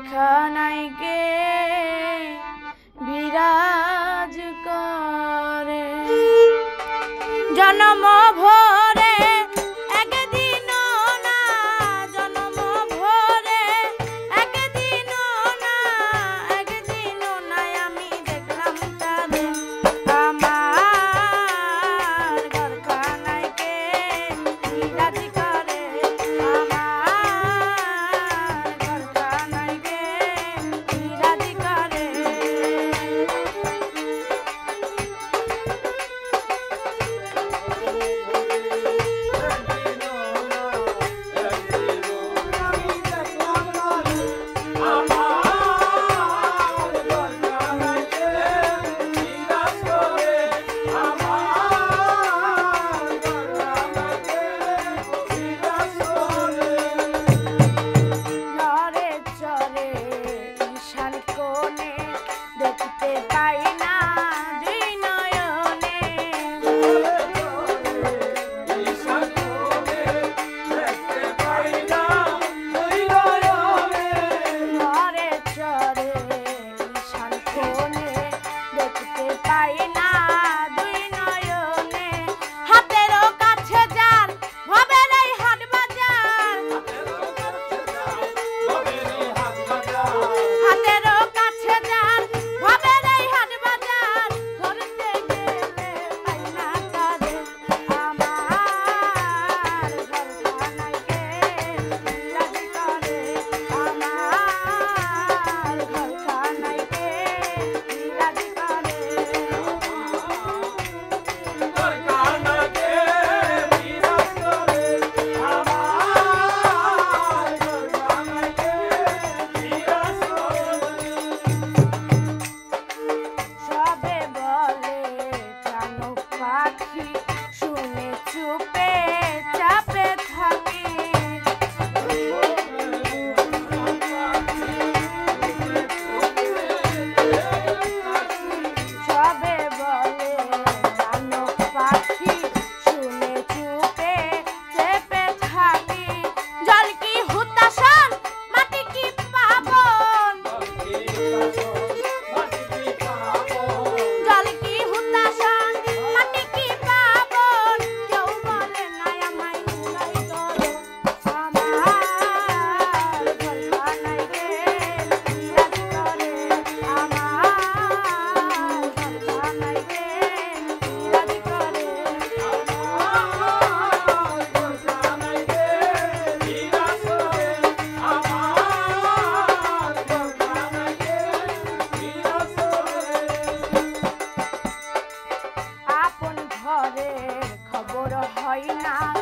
ঘরখানায় গে বিরাজ করে জন্ম ভরে একদিন না জন্ম ভরে একদিন না একদিন না আমি দেখলাম তারে আমার ঘরখানায় গে বিরাজ করে আমার ঘরখানায় গে বিরাজ করে দেখতে পাই না দুই নয়নে ঘরে চরে ঈশান কোণে দেখতে পাই না দুই নয়নে হাতেরও কাছে যার ভবের এই হাট বাজার হাতেরও কাছে যার ভবের এই হাট বাজার ধরতে গেলে পাই না তারে আমার ঘরখানায় গে বিরাজ করে আমার ঘরখানায় গে বিরাজ করে সবে বলে প্রাণ পাখি শুনে চুপে চাপে থাকি সবে বলে প্রাণ পাখি শুনে চুপে চেপে থাকি জল কি হুতাশন মাটি কি পাবন জল কি হুতাশন মাটি কি পাবন কেউ বলে না আমায় উড়াই করে আমার ঘরখানায় গে বিরাজ করে আমার ঘরখানায় গে বিরাজ করে আপন ঘরের খবর হয় না